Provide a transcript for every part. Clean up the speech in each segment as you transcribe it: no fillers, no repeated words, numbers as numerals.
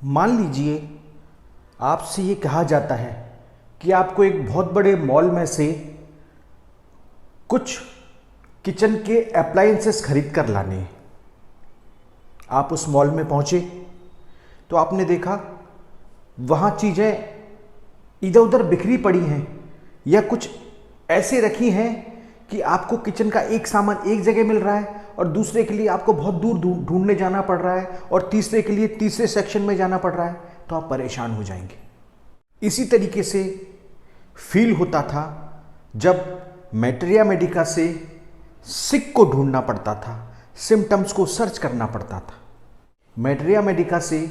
मान लीजिए आपसे ये कहा जाता है कि आपको एक बहुत बड़े मॉल में से कुछ किचन के अप्लायंसेस खरीद कर लाने हैं। आप उस मॉल में पहुंचे तो आपने देखा वहाँ चीज़ें इधर उधर बिखरी पड़ी हैं या कुछ ऐसे रखी हैं कि आपको किचन का एक सामान एक जगह मिल रहा है और दूसरे के लिए आपको बहुत दूर ढूंढने जाना पड़ रहा है और तीसरे के लिए तीसरे सेक्शन में जाना पड़ रहा है, तो आप परेशान हो जाएंगे। इसी तरीके से फील होता था जब मैटेरिया मेडिका से सिक को ढूंढना पड़ता था, सिम्टम्स को सर्च करना पड़ता था। मैटेरिया मेडिका से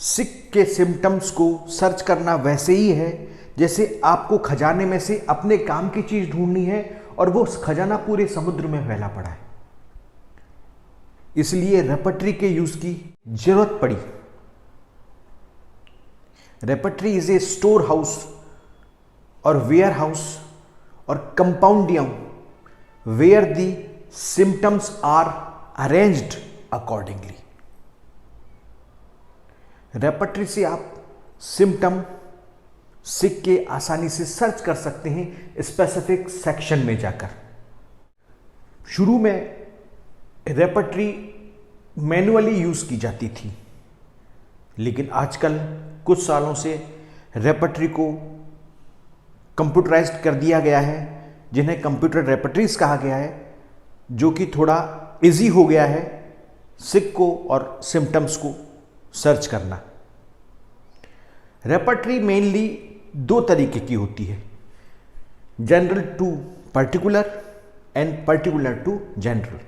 सिक के सिम्टम्स को सर्च करना वैसे ही है जैसे आपको खजाने में से अपने काम की चीज ढूंढनी है और वो खजाना पूरे समुद्र में फैला पड़ा है। इसलिए रेपर्टरी के यूज की जरूरत पड़ी। Repertory is a store house और वेयर हाउस और compendium where the symptoms are arranged accordingly. Repertory से आप सिम्टम सिक के आसानी से सर्च कर सकते हैं स्पेसिफिक सेक्शन में जाकर। शुरू में रेपर्टरी मैनुअली यूज की जाती थी, लेकिन आजकल कुछ सालों से रेपर्टरी को कंप्यूटराइज्ड कर दिया गया है, जिन्हें कंप्यूटर रेपर्टरीज कहा गया है, जो कि थोड़ा इजी हो गया है सिक को और सिम्टम्स को सर्च करना। रेपर्टरी मेनली दो तरीके की होती है, general to particular and particular to general.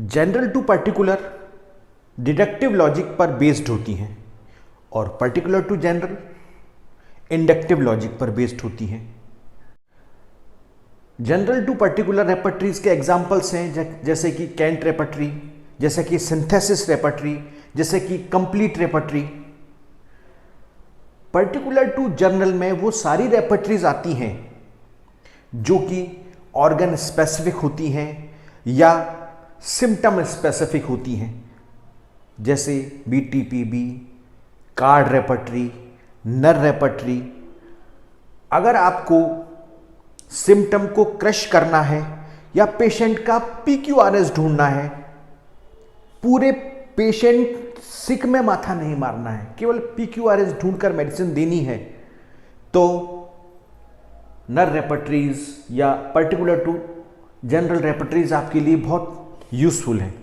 General to particular deductive logic पर बेस्ड होती हैं और particular to general inductive logic पर बेस्ड होती हैं। जनरल टू पर्टिकुलर रेपर्टरीज के एग्जाम्पल्स हैं जैसे कि कैंट रेपर्टरी, जैसे कि सिंथेसिस रेपर्टरी, जैसे कि complete repertory. Particular to general में वो सारी रेपर्टरीज आती हैं जो कि ऑर्गन स्पेसिफिक होती हैं या सिम्टम स्पेसिफिक होती हैं, जैसे BTPB, कार्ड रेपर्टरी, नर रेपर्टरी। अगर आपको सिम्टम को क्रश करना है या पेशेंट का PQRS ढूंढना है, पूरे पेशेंट सिक में माथा नहीं मारना है, केवल PQRS ढूंढकर मेडिसिन देनी है, तो नर रेपर्टरीज या पर्टिकुलर टू जनरल रेपर्टरीज आपके लिए बहुत यूजफुल है।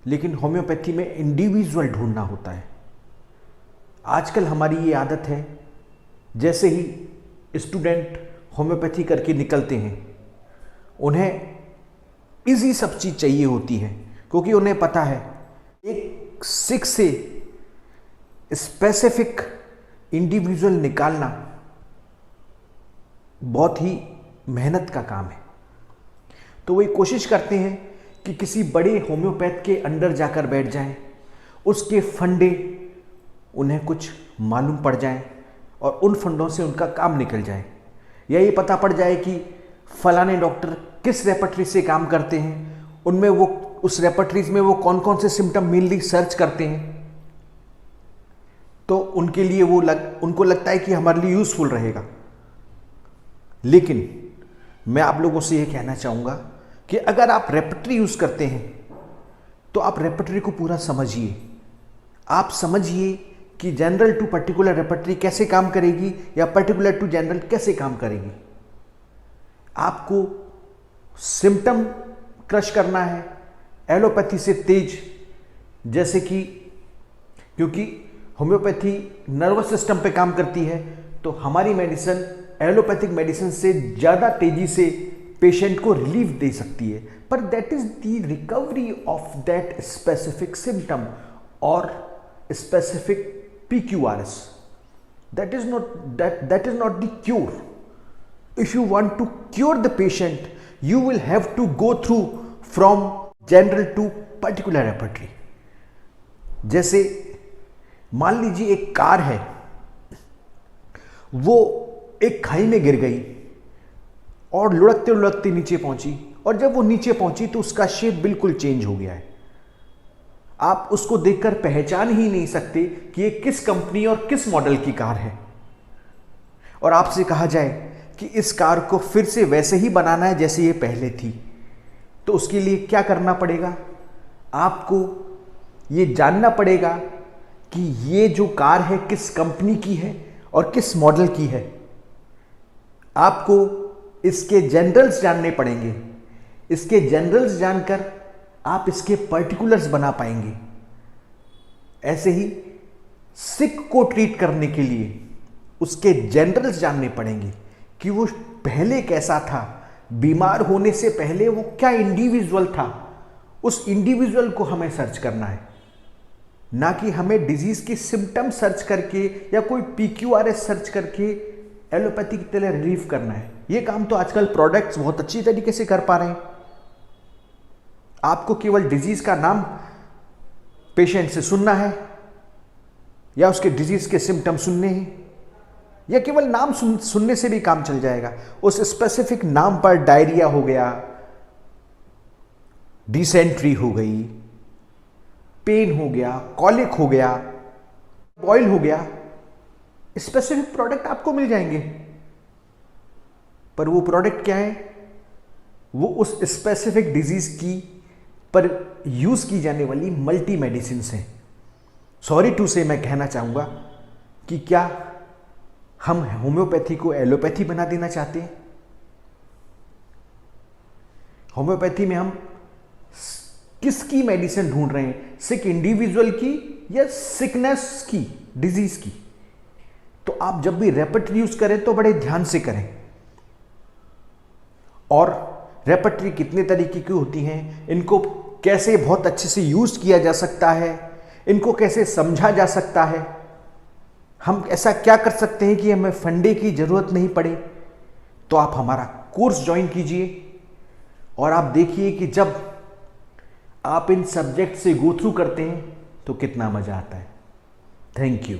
लेकिन होम्योपैथी में इंडिविजुअल ढूंढना होता है। आजकल हमारी ये आदत है, जैसे ही स्टूडेंट होम्योपैथी करके निकलते हैं उन्हें इजी सब चीज़ चाहिए होती है, क्योंकि उन्हें पता है एक सिक से स्पेसिफिक इंडिविजुअल निकालना बहुत ही मेहनत का काम है। तो वे कोशिश करते हैं कि किसी बड़े होम्योपैथ के अंडर जाकर बैठ जाएं, उसके फंडे उन्हें कुछ मालूम पड़ जाएं और उन फंडों से उनका काम निकल जाए, या ये पता पड़ जाए कि फलाने डॉक्टर किस रेपर्टरी से काम करते हैं, उनमें वो उस रेपर्टरीज में वो कौन कौन से सिम्टम मेनली सर्च करते हैं। तो उनके लिए उनको लगता है कि हमारे लिए यूजफुल रहेगा। लेकिन मैं आप लोगों से यह कहना चाहूँगा कि अगर आप रेपर्टरी यूज़ करते हैं तो आप रेपर्टरी को पूरा समझिए। आप समझिए कि जनरल टू पर्टिकुलर रेपर्टरी कैसे काम करेगी या पर्टिकुलर टू जनरल कैसे काम करेगी। आपको सिम्टम क्रश करना है एलोपैथी से तेज, जैसे कि क्योंकि होम्योपैथी नर्वस सिस्टम पे काम करती है, तो हमारी मेडिसिन एलोपैथिक मेडिसिन से ज़्यादा तेजी से पेशेंट को रिलीफ दे सकती है, पर that is the recovery of that specific symptom और specific PQRS. That is not the cure. If you want to cure the patient, you will have to go through from general to particular repertory. जैसे मान लीजिए एक car है, वो एक खाई में गिर गई और लुढ़कते लुढ़कते नीचे पहुंची, और जब वो नीचे पहुंची तो उसका शेप बिल्कुल चेंज हो गया है। आप उसको देखकर पहचान ही नहीं सकते कि ये किस कंपनी और किस मॉडल की कार है। और आपसे कहा जाए कि इस कार को फिर से वैसे ही बनाना है जैसे ये पहले थी, तो उसके लिए क्या करना पड़ेगा? आपको ये जानना पड़ेगा कि ये जो कार है किस कंपनी की है और किस मॉडल की है। आपको इसके जनरल्स जानने पड़ेंगे। इसके जनरल्स जानकर आप इसके पर्टिकुलर्स बना पाएंगे। ऐसे ही सिक को ट्रीट करने के लिए उसके जनरल्स जानने पड़ेंगे कि वो पहले कैसा था, बीमार होने से पहले वो क्या इंडिविजुअल था। उस इंडिविजुअल को हमें सर्च करना है, ना कि हमें डिजीज के सिम्टम सर्च करके या कोई PQRS सर्च करके एलोपैथी की तरह रिलीव करना है। ये काम तो आजकल प्रोडक्ट्स बहुत अच्छी तरीके से कर पा रहे हैं। आपको केवल डिजीज का नाम पेशेंट से सुनना है या उसके डिजीज के सिम्टम सुनने हैं, या केवल नाम सुनने से भी काम चल जाएगा। उस स्पेसिफिक नाम पर डायरिया हो गया, डिसेंट्री हो गई, पेन हो गया, कॉलिक हो गया, बॉयल हो गया, स्पेसिफिक प्रोडक्ट आपको मिल जाएंगे। पर वो प्रोडक्ट क्या है? वो उस स्पेसिफिक डिजीज की पर यूज की जाने वाली मल्टी मेडिसिन है। सॉरी टू से मैं कहना चाहूंगा कि क्या हम होम्योपैथी को एलोपैथी बना देना चाहते हैं? होम्योपैथी में हम किसकी मेडिसिन ढूंढ रहे हैं? सिक इंडिविजुअल की या सिकनेस की, डिजीज की? तो आप जब भी रेपर्टरी यूज करें तो बड़े ध्यान से करें। और रेपर्टरी कितने तरीके की होती हैं, इनको कैसे बहुत अच्छे से यूज किया जा सकता है, इनको कैसे समझा जा सकता है, हम ऐसा क्या कर सकते हैं कि हमें फंडे की जरूरत नहीं पड़े। तो आप हमारा कोर्स ज्वाइन कीजिए और आप देखिए कि जब आप इन सब्जेक्ट से गो थ्रू करते हैं तो कितना मजा आता है। Thank you.